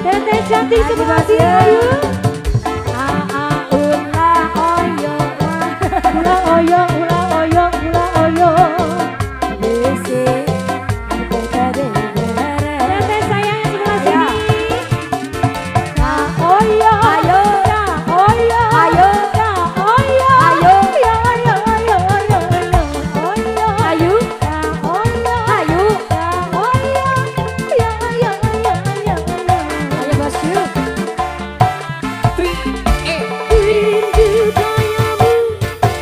Teteh cantik sebelah sini ayo. Ulah oyo, ulah oyo, ulah oyo. Teteh sayang sebelah sini. Oyo, ayo, oyo, ayo, oyo, ayo, ya ayo, ayo, ayo, oyo, ayo, oyo, ayo, oyo, ya ayo, ayo, ayo, ayo bosku. Rindu kayamu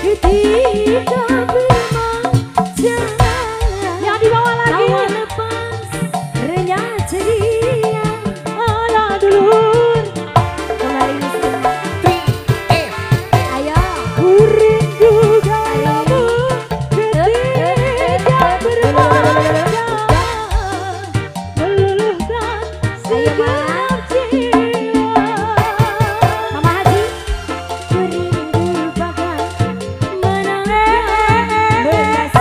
ketika bermanja. Yang di bawah lagi. Tawa lepas renyah ceria ala dulur. Kembali ayo. Ku rindu kayamu ketika bermanja. Meluluhkan segenap jiwa. Mama Haji. Ku rindu bagai menangis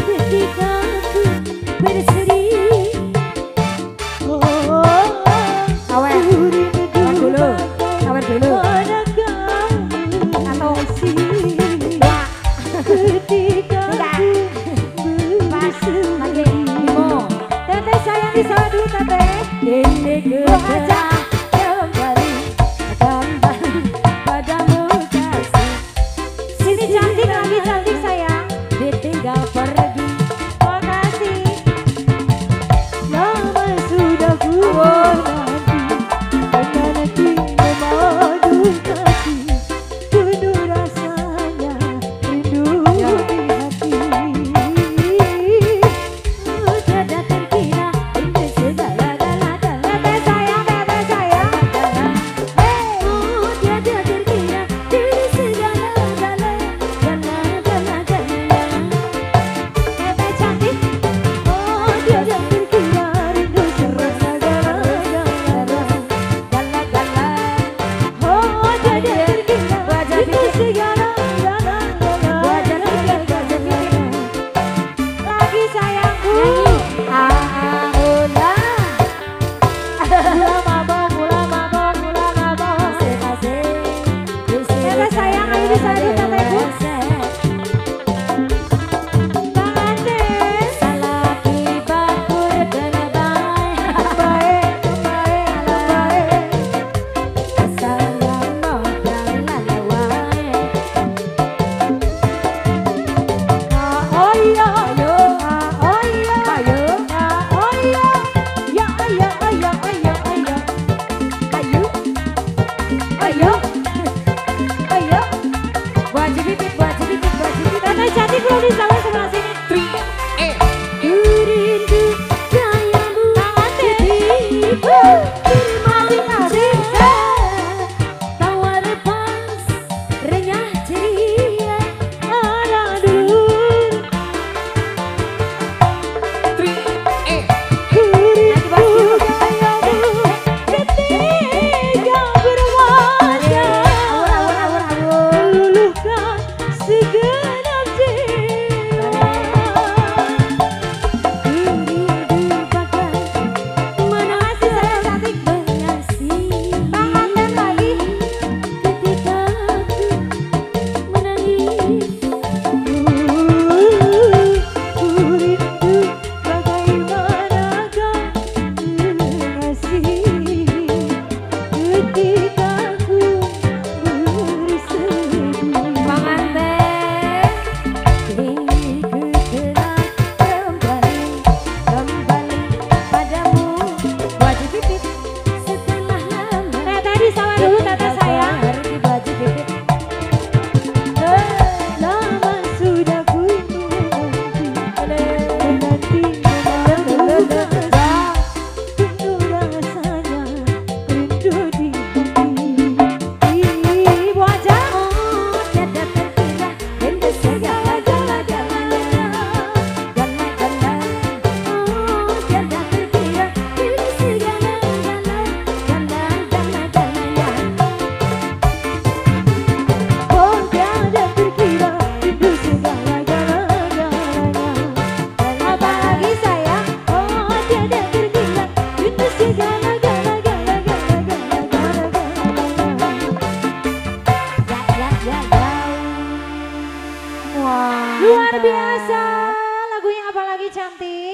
ketika aku bersedih. Sawer dulu, sawer dulu. Ketika aku bersedih. Teteh sayang di sawah dulu teteh. Ini ketika kembali padamu kasih. Sini cantik lagi cantik sayang. Ditinggal pergi. Makasih. Lama sudah ku menanti memadu kasih. Penuh rasanya rindu di hati. Udah datang kira ini segala-galanya. Teteh sayang, teteh sayang. cantik.